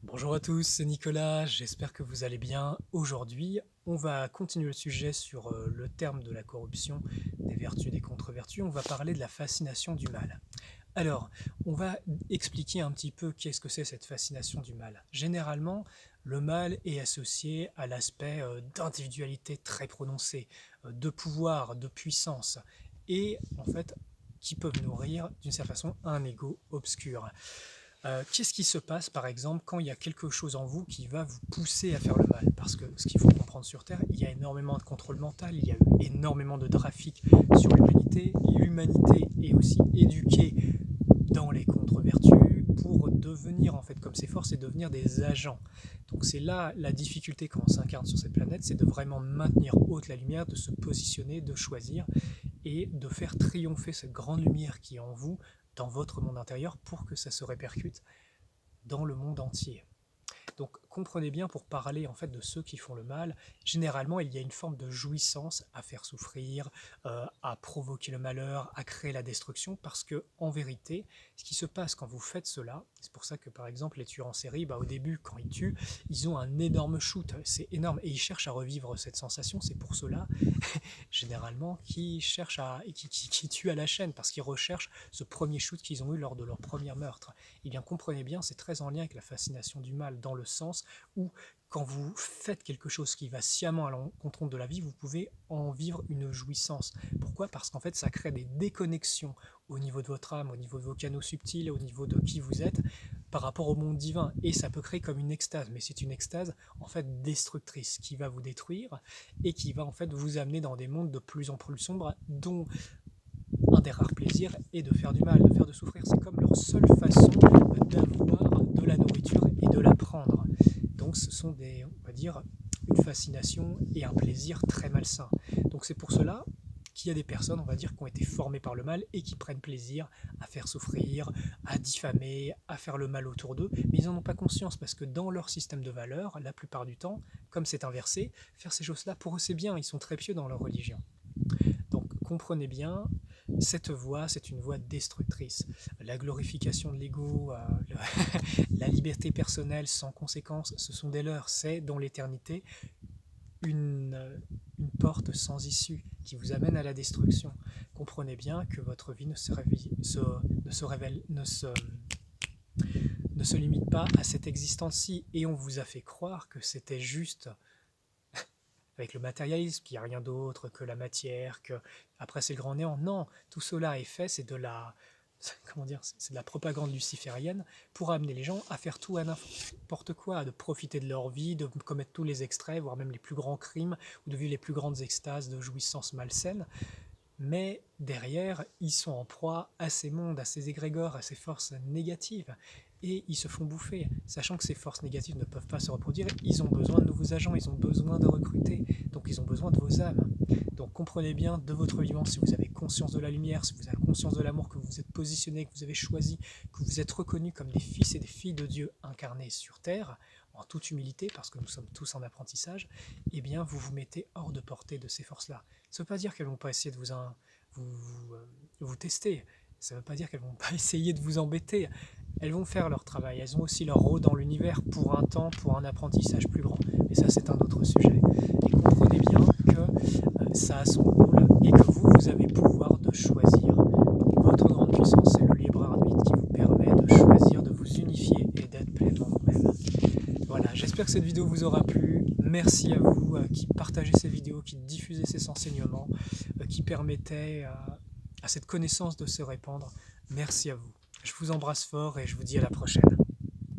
Bonjour à tous, c'est Nicolas, j'espère que vous allez bien. Aujourd'hui, on va continuer le sujet sur le terme de la corruption, des vertus, des contre-vertus. On va parler de la fascination du mal. Alors, on va expliquer un petit peu qu'est-ce que c'est cette fascination du mal. Généralement, le mal est associé à l'aspect d'individualité très prononcée, de pouvoir, de puissance, et en fait, qui peuvent nourrir d'une certaine façon un ego obscur. Qu'est-ce qui se passe, par exemple, quand il y a quelque chose en vous qui va vous pousser à faire le mal? Parce que ce qu'il faut comprendre sur Terre, il y a énormément de contrôle mental, il y a eu énormément de trafic sur l'humanité. L'humanité est aussi éduquée dans les contre-vertus pour devenir, en fait, comme ses forces, et devenir des agents. Donc c'est là la difficulté quand on s'incarne sur cette planète, c'est de vraiment maintenir haute la lumière, de se positionner, de choisir et de faire triompher cette grande lumière qui est en vous, dans votre monde intérieur, pour que ça se répercute dans le monde entier. Donc comprenez bien, pour parler en fait de ceux qui font le mal, généralement il y a une forme de jouissance à faire souffrir, à provoquer le malheur, à créer la destruction, parce que en vérité, ce qui se passe quand vous faites cela, c'est pour ça que par exemple les tueurs en série, au début quand ils tuent, ils ont un énorme shoot, c'est énorme, et ils cherchent à revivre cette sensation, c'est pour cela généralement qui cherchent qui tuent à la chaîne parce qu'ils recherchent ce premier shoot qu'ils ont eu lors de leur premier meurtre. Et bien comprenez bien, c'est très en lien avec la fascination du mal, dans le sens où quand vous faites quelque chose qui va sciemment à l'encontre de la vie, vous pouvez en vivre une jouissance. Pourquoi? Parce qu'en fait, ça crée des déconnexions au niveau de votre âme, au niveau de vos canaux subtils, au niveau de qui vous êtes, par rapport au monde divin. Et ça peut créer comme une extase, mais c'est une extase en fait destructrice, qui va vous détruire et qui va en fait vous amener dans des mondes de plus en plus sombres, dont un des rares plaisirs est de faire du mal, de faire de souffrir. C'est comme leur seule façon d'avoir de la nourriture et de la prendre. Donc ce sont des, on va dire, une fascination et un plaisir très malsain. Donc c'est pour cela qu'il y a des personnes, on va dire, qui ont été formées par le mal et qui prennent plaisir à faire souffrir, à diffamer, à faire le mal autour d'eux, mais ils n'en ont pas conscience parce que dans leur système de valeurs, la plupart du temps, comme c'est inversé, faire ces choses-là, pour eux c'est bien, ils sont très pieux dans leur religion. Donc comprenez bien, cette voie, c'est une voie destructrice. La glorification de l'ego, la liberté personnelle sans conséquence, ce sont des leurs. C'est dans l'éternité une porte sans issue qui vous amène à la destruction. Comprenez bien que votre vie ne se limite pas à cette existence-ci, et on vous a fait croire que c'était juste avec le matérialisme, qu'il n'y a rien d'autre que la matière, que après c'est le grand néant. Non, tout cela est fait, c'est de la, comment dire, c'est de la propagande luciférienne pour amener les gens à faire tout à n'importe quoi, de profiter de leur vie, de commettre tous les extraits, voire même les plus grands crimes, ou de vivre les plus grandes extases de jouissance malsaine. Mais derrière, ils sont en proie à ces mondes, à ces égrégores, à ces forces négatives. Et ils se font bouffer, sachant que ces forces négatives ne peuvent pas se reproduire. Ils ont besoin de nouveaux agents, ils ont besoin de recruter, donc ils ont besoin de vos âmes. Donc comprenez bien de votre vivant, si vous avez conscience de la lumière, si vous avez conscience de l'amour, que vous vous êtes positionné, que vous avez choisi, que vous êtes reconnus comme des fils et des filles de Dieu incarnés sur Terre, en toute humilité, parce que nous sommes tous en apprentissage, eh bien vous vous mettez hors de portée de ces forces-là. Ça ne veut pas dire qu'elles ne vont pas essayer de vous tester, ça ne veut pas dire qu'elles ne vont pas essayer de vous embêter. Elles vont faire leur travail, elles ont aussi leur rôle dans l'univers pour un temps, pour un apprentissage plus grand. Mais ça, c'est un autre sujet. Et comprenez bien que ça a son rôle et que vous avez le pouvoir de choisir. Donc, votre grande puissance, c'est le libre arbitre qui vous permet de choisir, de vous unifier et d'être pleinement vous-même. Voilà, j'espère que cette vidéo vous aura plu. Merci à vous qui partagez ces vidéos, qui diffusez ces enseignements, qui permettaient à cette connaissance de se répandre. Merci à vous. Je vous embrasse fort et je vous dis à la prochaine.